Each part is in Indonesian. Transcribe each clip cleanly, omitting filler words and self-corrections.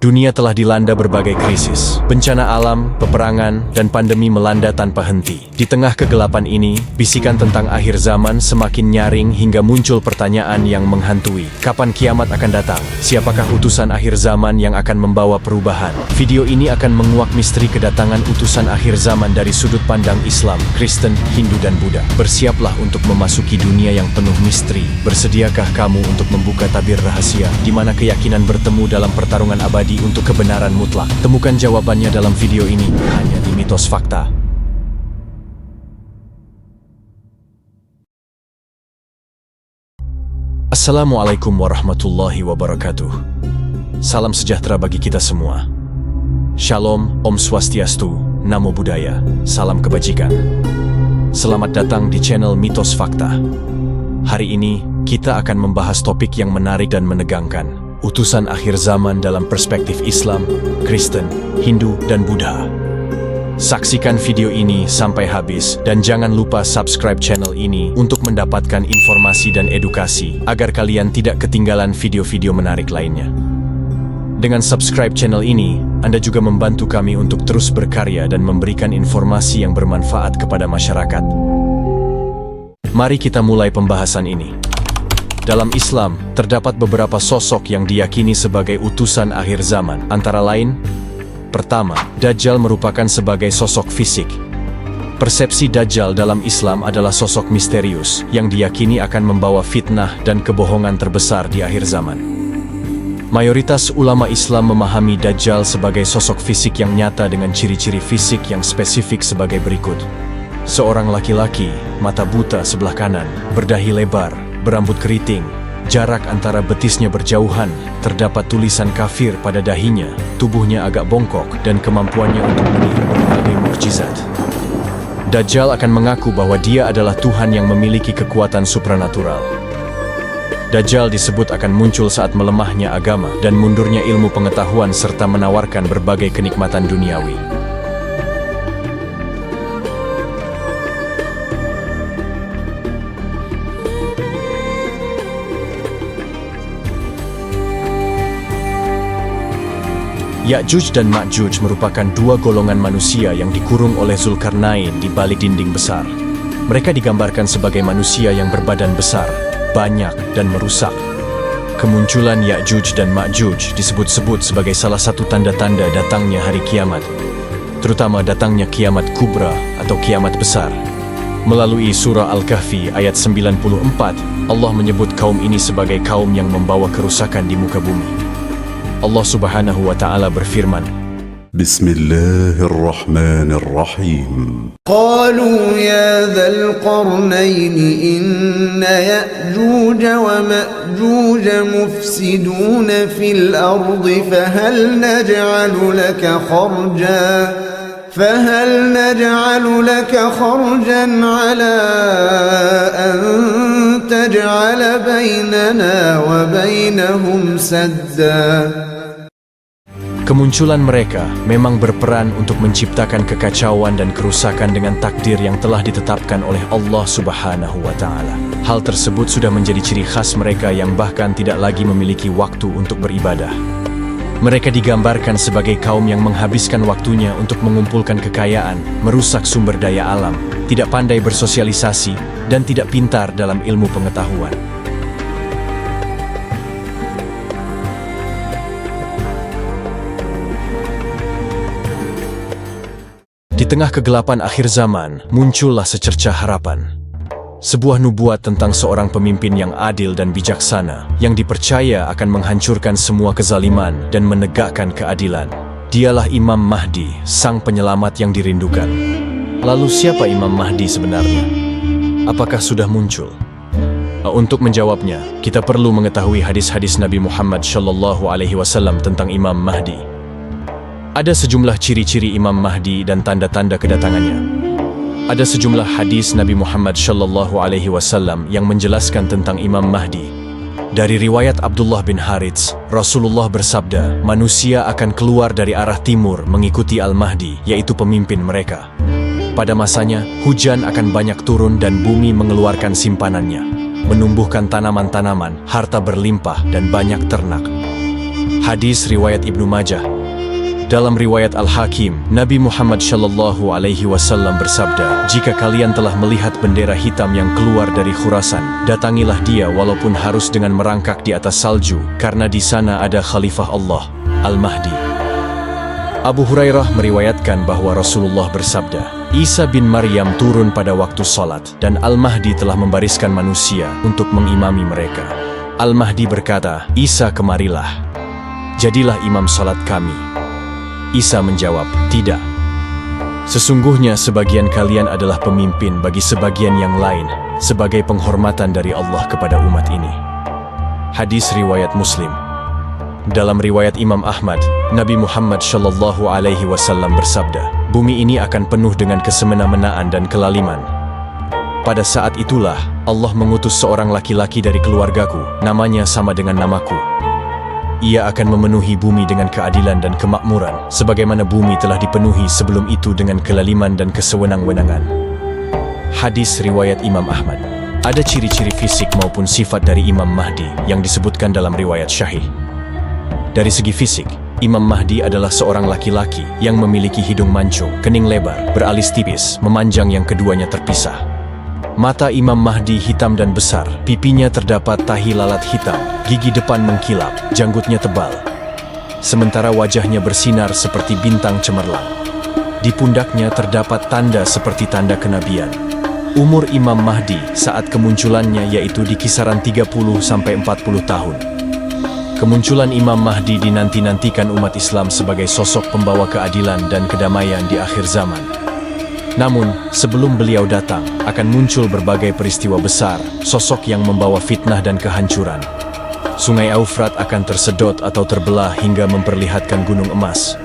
Dunia telah dilanda berbagai krisis. Bencana alam, peperangan, dan pandemi melanda tanpa henti. Di tengah kegelapan ini, bisikan tentang akhir zaman semakin nyaring hingga muncul pertanyaan yang menghantui. Kapan kiamat akan datang? Siapakah utusan akhir zaman yang akan membawa perubahan? Video ini akan menguak misteri kedatangan utusan akhir zaman dari sudut pandang Islam, Kristen, Hindu, dan Buddha. Bersiaplah untuk memasuki dunia yang penuh misteri. Bersediakah kamu untuk membuka tabir rahasia, di mana keyakinan bertemu dalam pertarungan abadi untuk kebenaran mutlak? Temukan jawabannya dalam video ini, hanya di Mitos Fakta. Assalamualaikum warahmatullahi wabarakatuh. Salam sejahtera bagi kita semua. Shalom, Om Swastiastu, Namo Buddhaya, salam kebajikan. Selamat datang di channel Mitos Fakta. Hari ini, kita akan membahas topik yang menarik dan menegangkan. Utusan akhir zaman dalam perspektif Islam, Kristen, Hindu, dan Buddha. Saksikan video ini sampai habis dan jangan lupa subscribe channel ini untuk mendapatkan informasi dan edukasi agar kalian tidak ketinggalan video-video menarik lainnya. Dengan subscribe channel ini, Anda juga membantu kami untuk terus berkarya dan memberikan informasi yang bermanfaat kepada masyarakat. Mari kita mulai pembahasan ini. Dalam Islam, terdapat beberapa sosok yang diyakini sebagai utusan akhir zaman. Antara lain, pertama, Dajjal merupakan sebagai sosok fisik. Persepsi Dajjal dalam Islam adalah sosok misterius yang diyakini akan membawa fitnah dan kebohongan terbesar di akhir zaman. Mayoritas ulama Islam memahami Dajjal sebagai sosok fisik yang nyata dengan ciri-ciri fisik yang spesifik sebagai berikut. Seorang laki-laki, mata buta sebelah kanan, berdahi lebar, berambut keriting, jarak antara betisnya berjauhan, terdapat tulisan kafir pada dahinya, tubuhnya agak bongkok, dan kemampuannya untuk melihat berbagai mukjizat. Dajjal akan mengaku bahwa dia adalah Tuhan yang memiliki kekuatan supranatural. Dajjal disebut akan muncul saat melemahnya agama dan mundurnya ilmu pengetahuan serta menawarkan berbagai kenikmatan duniawi. Ya'juj dan Ma'juj merupakan dua golongan manusia yang dikurung oleh Zulkarnain di balik dinding besar. Mereka digambarkan sebagai manusia yang berbadan besar, banyak, dan merusak. Kemunculan Ya'juj dan Ma'juj disebut-sebut sebagai salah satu tanda-tanda datangnya hari kiamat, terutama datangnya kiamat kubra atau kiamat besar. Melalui surah Al-Kahfi ayat 94, Allah menyebut kaum ini sebagai kaum yang membawa kerusakan di muka bumi. Allah Subhanahu wa Ta'ala berfirman, Bismillahirrahmanirrahim. قالوا يا ذا القرنين إن يأجوج ومأجوج مفسدون في الأرض فهل نجعل لك خرجا على أن تجعل بيننا وبينهم سدا. Kemunculan mereka memang berperan untuk menciptakan kekacauan dan kerusakan dengan takdir yang telah ditetapkan oleh Allah Subhanahu wa Ta'ala. Hal tersebut sudah menjadi ciri khas mereka yang bahkan tidak lagi memiliki waktu untuk beribadah. Mereka digambarkan sebagai kaum yang menghabiskan waktunya untuk mengumpulkan kekayaan, merusak sumber daya alam, tidak pandai bersosialisasi, dan tidak pintar dalam ilmu pengetahuan. Di tengah kegelapan akhir zaman, muncullah secercah harapan. Sebuah nubuat tentang seorang pemimpin yang adil dan bijaksana, yang dipercaya akan menghancurkan semua kezaliman dan menegakkan keadilan. Dialah Imam Mahdi, sang penyelamat yang dirindukan. Lalu siapa Imam Mahdi sebenarnya? Apakah sudah muncul? Untuk menjawabnya, kita perlu mengetahui hadis-hadis Nabi Muhammad SAW tentang Imam Mahdi. Ada sejumlah ciri-ciri Imam Mahdi dan tanda-tanda kedatangannya. Ada sejumlah hadis Nabi Muhammad SAW yang menjelaskan tentang Imam Mahdi. Dari riwayat Abdullah bin Harits, Rasulullah bersabda, manusia akan keluar dari arah timur mengikuti Al-Mahdi, yaitu pemimpin mereka. Pada masanya, hujan akan banyak turun dan bumi mengeluarkan simpanannya, menumbuhkan tanaman-tanaman, harta berlimpah, dan banyak ternak. Hadis riwayat Ibnu Majah. Dalam riwayat Al-Hakim, Nabi Muhammad Shallallahu Alaihi Wasallam bersabda, "Jika kalian telah melihat bendera hitam yang keluar dari Khurasan, datangilah dia walaupun harus dengan merangkak di atas salju, karena di sana ada Khalifah Allah, Al-Mahdi." Abu Hurairah meriwayatkan bahwa Rasulullah bersabda, "Isa bin Maryam turun pada waktu salat, dan Al-Mahdi telah membariskan manusia untuk mengimami mereka." Al-Mahdi berkata, "Isa, kemarilah. Jadilah imam salat kami." Isa menjawab, "Tidak. Sesungguhnya sebagian kalian adalah pemimpin bagi sebagian yang lain, sebagai penghormatan dari Allah kepada umat ini." Hadis riwayat Muslim. Dalam riwayat Imam Ahmad, Nabi Muhammad Shallallahu Alaihi Wasallam bersabda, "Bumi ini akan penuh dengan kesemena-menaan dan kelaliman. Pada saat itulah Allah mengutus seorang laki-laki dari keluargaku, namanya sama dengan namaku. Ia akan memenuhi bumi dengan keadilan dan kemakmuran, sebagaimana bumi telah dipenuhi sebelum itu dengan kelaliman dan kesewenang-wenangan." Hadis riwayat Imam Ahmad. Ada ciri-ciri fisik maupun sifat dari Imam Mahdi yang disebutkan dalam riwayat Syahih. Dari segi fisik, Imam Mahdi adalah seorang laki-laki yang memiliki hidung mancung, kening lebar, beralis tipis, memanjang yang keduanya terpisah. Mata Imam Mahdi hitam dan besar, pipinya terdapat tahi lalat hitam, gigi depan mengkilap, janggutnya tebal. Sementara wajahnya bersinar seperti bintang cemerlang. Di pundaknya terdapat tanda seperti tanda kenabian. Umur Imam Mahdi saat kemunculannya yaitu di kisaran 30–40 tahun. Kemunculan Imam Mahdi dinanti-nantikan umat Islam sebagai sosok pembawa keadilan dan kedamaian di akhir zaman. Namun, sebelum beliau datang, akan muncul berbagai peristiwa besar, sosok yang membawa fitnah dan kehancuran. Sungai Eufrat akan tersedot atau terbelah hingga memperlihatkan gunung emas.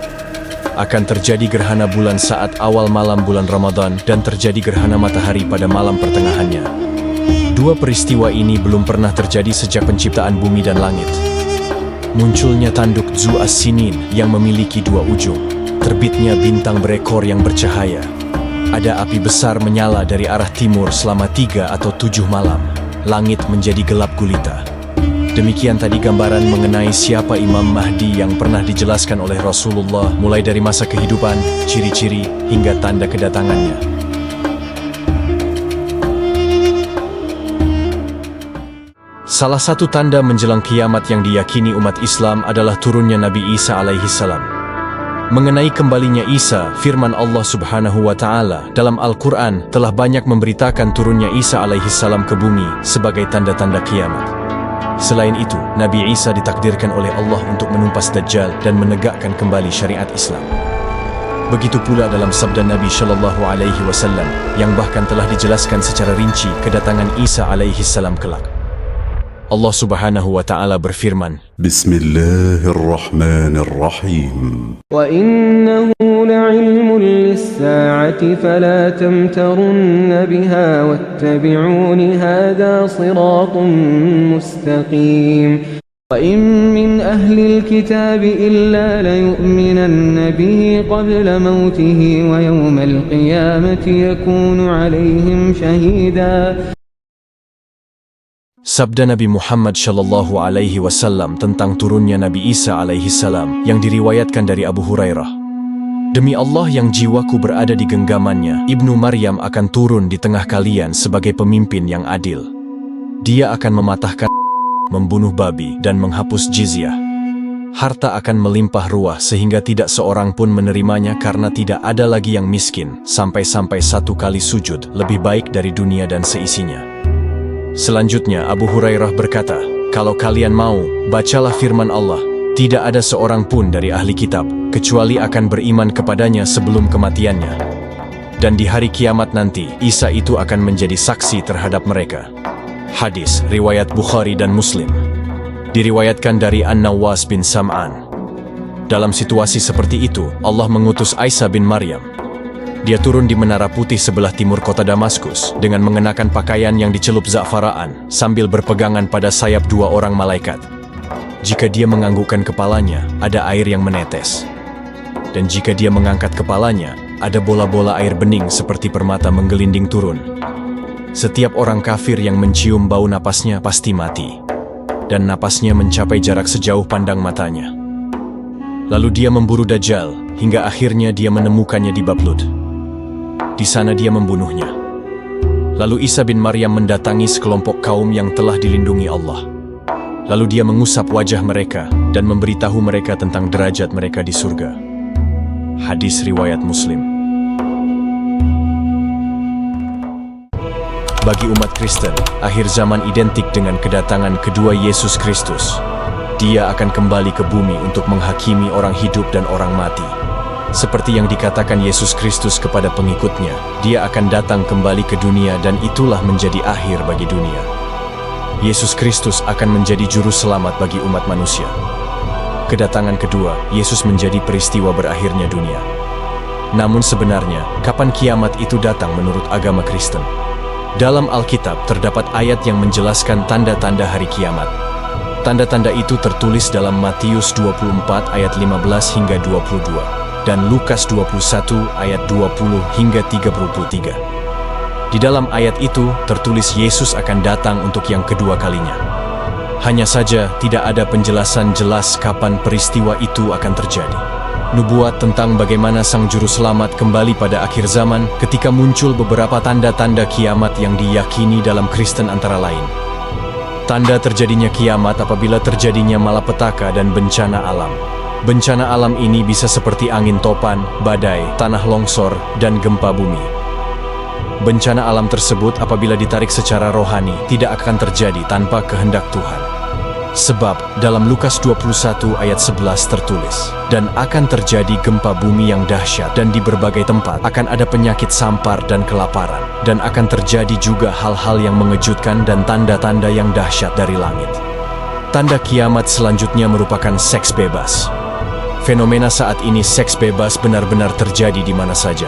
Akan terjadi gerhana bulan saat awal malam bulan Ramadan dan terjadi gerhana matahari pada malam pertengahannya. Dua peristiwa ini belum pernah terjadi sejak penciptaan bumi dan langit. Munculnya tanduk Zu As-Sinin yang memiliki dua ujung. Terbitnya bintang berekor yang bercahaya. Ada api besar menyala dari arah timur selama 3 atau 7 malam. Langit menjadi gelap gulita. Demikian tadi gambaran mengenai siapa Imam Mahdi yang pernah dijelaskan oleh Rasulullah mulai dari masa kehidupan, ciri-ciri, hingga tanda kedatangannya. Salah satu tanda menjelang kiamat yang diyakini umat Islam adalah turunnya Nabi Isa alaihi salam. Mengenai kembalinya Isa, firman Allah Subhanahu wa Ta'ala dalam Al-Quran telah banyak memberitakan turunnya Isa alaihi salam ke bumi sebagai tanda-tanda kiamat. Selain itu, Nabi Isa ditakdirkan oleh Allah untuk menumpas Dajjal dan menegakkan kembali syariat Islam. Begitu pula dalam sabda Nabi Shallallahu Alaihi Wasallam yang bahkan telah dijelaskan secara rinci kedatangan Isa alaihi salam kelak. Allah Subhanahu wa Ta'ala berfirman, Bismillahirrahmanirrahim. Wa innahu la'ilmun lis-sa'ati fala tamtarunna biha wattabi'uni hadha siratun mustaqim. Wa in min ahli al-kitabi illa layu'minanna bihi qabla mawtihi wa yawmal qiyamati yakunu 'alayhim shahida. Sabda Nabi Muhammad Shallallahu Alaihi Wasallam tentang turunnya Nabi Isa alaihi salam yang diriwayatkan dari Abu Hurairah. Demi Allah yang jiwaku berada di genggamannya, Ibnu Maryam akan turun di tengah kalian sebagai pemimpin yang adil. Dia akan mematahkan, membunuh babi, dan menghapus jizyah. Harta akan melimpah ruah sehingga tidak seorang pun menerimanya karena tidak ada lagi yang miskin, sampai-sampai 1 kali sujud lebih baik dari dunia dan seisinya. Selanjutnya Abu Hurairah berkata, "Kalau kalian mau, bacalah firman Allah, tidak ada seorang pun dari ahli kitab, kecuali akan beriman kepadanya sebelum kematiannya. Dan di hari kiamat nanti, Isa itu akan menjadi saksi terhadap mereka." Hadis, riwayat Bukhari dan Muslim. Diriwayatkan dari An-Nawas bin Sam'an. Dalam situasi seperti itu, Allah mengutus Isa bin Maryam. Dia turun di Menara Putih sebelah timur kota Damaskus dengan mengenakan pakaian yang dicelup za'faraan sambil berpegangan pada sayap 2 orang malaikat. Jika dia menganggukkan kepalanya, ada air yang menetes. Dan jika dia mengangkat kepalanya, ada bola-bola air bening seperti permata menggelinding turun. Setiap orang kafir yang mencium bau napasnya pasti mati. Dan napasnya mencapai jarak sejauh pandang matanya. Lalu dia memburu Dajjal, hingga akhirnya dia menemukannya di bab Lut. Di sana dia membunuhnya. Lalu Isa bin Maryam mendatangi sekelompok kaum yang telah dilindungi Allah. Lalu dia mengusap wajah mereka dan memberitahu mereka tentang derajat mereka di surga. Hadis riwayat Muslim. Bagi umat Kristen, akhir zaman identik dengan kedatangan kedua Yesus Kristus. Dia akan kembali ke bumi untuk menghakimi orang hidup dan orang mati. Seperti yang dikatakan Yesus Kristus kepada pengikutnya, dia akan datang kembali ke dunia dan itulah menjadi akhir bagi dunia. Yesus Kristus akan menjadi juru selamat bagi umat manusia. Kedatangan kedua, Yesus menjadi peristiwa berakhirnya dunia. Namun sebenarnya, kapan kiamat itu datang menurut agama Kristen? Dalam Alkitab terdapat ayat yang menjelaskan tanda-tanda hari kiamat. Tanda-tanda itu tertulis dalam Matius 24 ayat 15 hingga 22 dan Lukas 21 ayat 20 hingga 33. Di dalam ayat itu tertulis Yesus akan datang untuk yang kedua kalinya. Hanya saja tidak ada penjelasan jelas kapan peristiwa itu akan terjadi. Nubuat tentang bagaimana Sang Juru Selamat kembali pada akhir zaman ketika muncul beberapa tanda-tanda kiamat yang diyakini dalam Kristen antara lain. Tanda terjadinya kiamat apabila terjadinya malapetaka dan bencana alam. Bencana alam ini bisa seperti angin topan, badai, tanah longsor, dan gempa bumi. Bencana alam tersebut apabila ditarik secara rohani tidak akan terjadi tanpa kehendak Tuhan. Sebab dalam Lukas 21 ayat 11 tertulis, dan akan terjadi gempa bumi yang dahsyat dan di berbagai tempat akan ada penyakit sampar dan kelaparan, dan akan terjadi juga hal-hal yang mengejutkan dan tanda-tanda yang dahsyat dari langit. Tanda kiamat selanjutnya merupakan seks bebas. Fenomena saat ini seks bebas benar-benar terjadi di mana saja.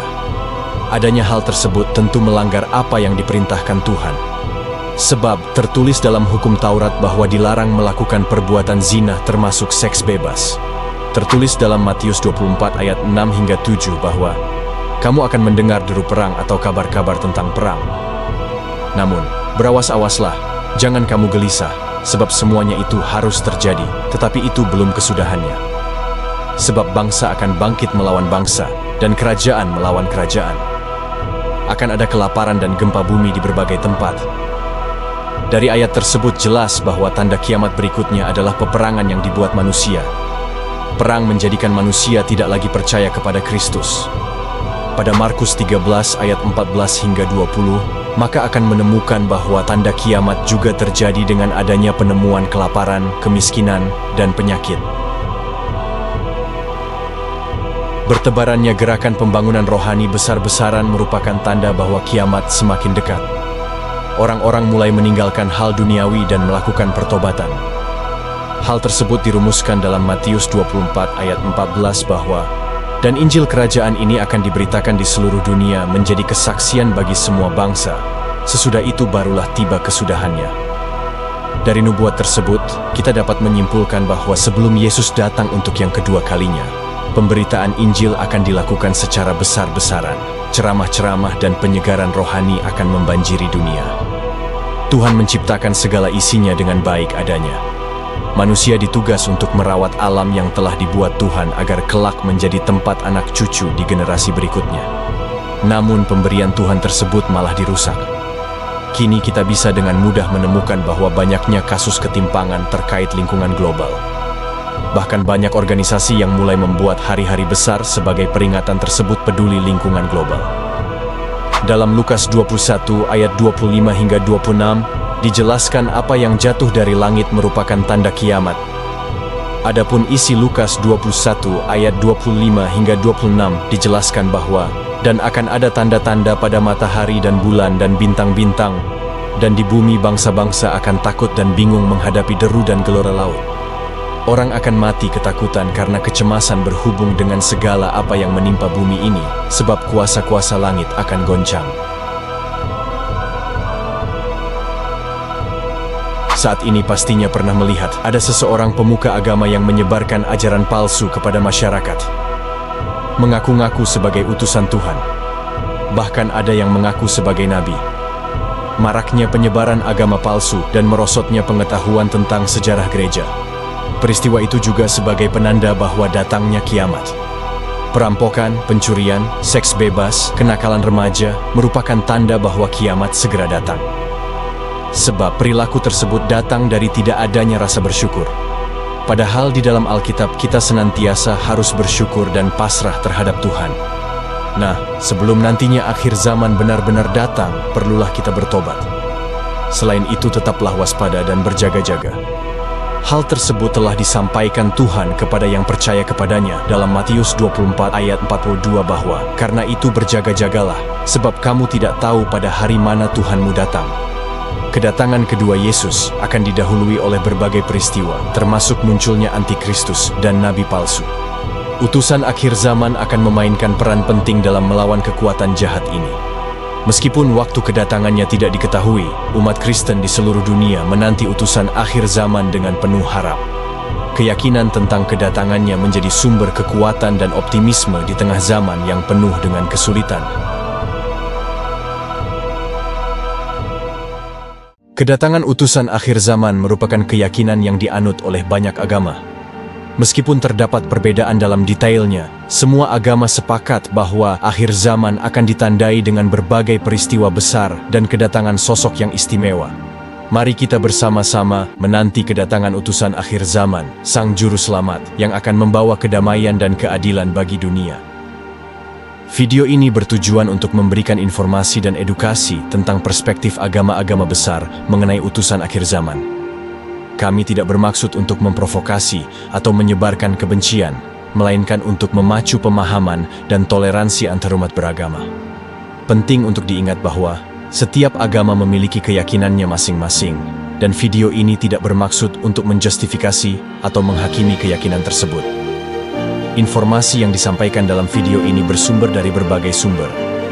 Adanya hal tersebut tentu melanggar apa yang diperintahkan Tuhan. Sebab tertulis dalam hukum Taurat bahwa dilarang melakukan perbuatan zina termasuk seks bebas. Tertulis dalam Matius 24 ayat 6 hingga 7 bahwa kamu akan mendengar deru perang atau kabar-kabar tentang perang. Namun, berawas-awaslah, jangan kamu gelisah, sebab semuanya itu harus terjadi, tetapi itu belum kesudahannya. Sebab bangsa akan bangkit melawan bangsa, dan kerajaan melawan kerajaan. Akan ada kelaparan dan gempa bumi di berbagai tempat. Dari ayat tersebut jelas bahwa tanda kiamat berikutnya adalah peperangan yang dibuat manusia. Perang menjadikan manusia tidak lagi percaya kepada Kristus. Pada Markus 13 ayat 14 hingga 20, maka akan menemukan bahwa tanda kiamat juga terjadi dengan adanya penemuan kelaparan, kemiskinan, dan penyakit. Bertebarannya gerakan pembangunan rohani besar-besaran merupakan tanda bahwa kiamat semakin dekat. Orang-orang mulai meninggalkan hal duniawi dan melakukan pertobatan. Hal tersebut dirumuskan dalam Matius 24 ayat 14 bahwa, dan Injil kerajaan ini akan diberitakan di seluruh dunia menjadi kesaksian bagi semua bangsa. Sesudah itu barulah tiba kesudahannya. Dari nubuat tersebut, kita dapat menyimpulkan bahwa sebelum Yesus datang untuk yang kedua kalinya, pemberitaan Injil akan dilakukan secara besar-besaran. Ceramah-ceramah dan penyegaran rohani akan membanjiri dunia. Tuhan menciptakan segala isinya dengan baik adanya. Manusia ditugas untuk merawat alam yang telah dibuat Tuhan agar kelak menjadi tempat anak cucu di generasi berikutnya. Namun pemberian Tuhan tersebut malah dirusak. Kini kita bisa dengan mudah menemukan bahwa banyaknya kasus ketimpangan terkait lingkungan global. Bahkan banyak organisasi yang mulai membuat hari-hari besar sebagai peringatan tersebut peduli lingkungan global. Dalam Lukas 21 ayat 25 hingga 26, dijelaskan apa yang jatuh dari langit merupakan tanda kiamat. Adapun isi Lukas 21 ayat 25 hingga 26 dijelaskan bahwa, dan akan ada tanda-tanda pada matahari dan bulan dan bintang-bintang, dan di bumi bangsa-bangsa akan takut dan bingung menghadapi deru dan gelora laut. Orang akan mati ketakutan karena kecemasan berhubung dengan segala apa yang menimpa bumi ini, sebab kuasa-kuasa langit akan goncang. Saat ini pastinya pernah melihat ada seseorang pemuka agama yang menyebarkan ajaran palsu kepada masyarakat. Mengaku-ngaku sebagai utusan Tuhan. Bahkan ada yang mengaku sebagai nabi. Maraknya penyebaran agama palsu dan merosotnya pengetahuan tentang sejarah gereja. peristiwa itu juga sebagai penanda bahwa datangnya kiamat. Perampokan, pencurian, seks bebas, kenakalan remaja merupakan tanda bahwa kiamat segera datang. Sebab perilaku tersebut datang dari tidak adanya rasa bersyukur. Padahal di dalam Alkitab kita senantiasa harus bersyukur dan pasrah terhadap Tuhan. Nah, sebelum nantinya akhir zaman benar-benar datang, perlulah kita bertobat. Selain itu tetaplah waspada dan berjaga-jaga. Hal tersebut telah disampaikan Tuhan kepada yang percaya kepadanya dalam Matius 24 ayat 42 bahwa, "Karena itu berjaga-jagalah, sebab kamu tidak tahu pada hari mana Tuhanmu datang." Kedatangan kedua Yesus akan didahului oleh berbagai peristiwa, termasuk munculnya antikristus dan nabi palsu. Utusan akhir zaman akan memainkan peran penting dalam melawan kekuatan jahat ini. Meskipun waktu kedatangannya tidak diketahui, umat Kristen di seluruh dunia menanti utusan akhir zaman dengan penuh harap. Keyakinan tentang kedatangannya menjadi sumber kekuatan dan optimisme di tengah zaman yang penuh dengan kesulitan. Kedatangan utusan akhir zaman merupakan keyakinan yang dianut oleh banyak agama. Meskipun terdapat perbedaan dalam detailnya, semua agama sepakat bahwa akhir zaman akan ditandai dengan berbagai peristiwa besar dan kedatangan sosok yang istimewa. Mari kita bersama-sama menanti kedatangan utusan akhir zaman, Sang Juru Selamat, yang akan membawa kedamaian dan keadilan bagi dunia. Video ini bertujuan untuk memberikan informasi dan edukasi tentang perspektif agama-agama besar mengenai utusan akhir zaman. Kami tidak bermaksud untuk memprovokasi atau menyebarkan kebencian, melainkan untuk memacu pemahaman dan toleransi antarumat beragama. Penting untuk diingat bahwa setiap agama memiliki keyakinannya masing-masing, dan video ini tidak bermaksud untuk menjustifikasi atau menghakimi keyakinan tersebut. Informasi yang disampaikan dalam video ini bersumber dari berbagai sumber,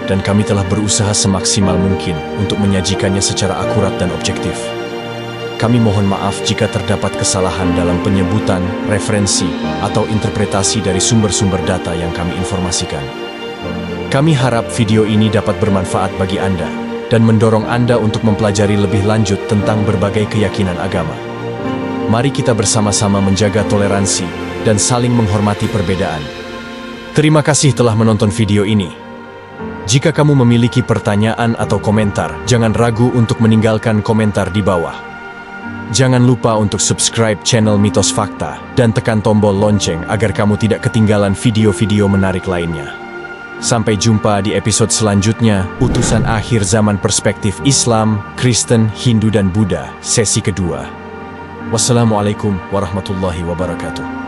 dan kami telah berusaha semaksimal mungkin untuk menyajikannya secara akurat dan objektif. Kami mohon maaf jika terdapat kesalahan dalam penyebutan, referensi, atau interpretasi dari sumber-sumber data yang kami informasikan. Kami harap video ini dapat bermanfaat bagi Anda dan mendorong Anda untuk mempelajari lebih lanjut tentang berbagai keyakinan agama. Mari kita bersama-sama menjaga toleransi dan saling menghormati perbedaan. Terima kasih telah menonton video ini. Jika kamu memiliki pertanyaan atau komentar, jangan ragu untuk meninggalkan komentar di bawah. Jangan lupa untuk subscribe channel Mitos Fakta dan tekan tombol lonceng agar kamu tidak ketinggalan video-video menarik lainnya. Sampai jumpa di episode selanjutnya, Utusan Akhir Zaman Perspektif Islam, Kristen, Hindu dan Buddha, sesi kedua. Wassalamualaikum warahmatullahi wabarakatuh.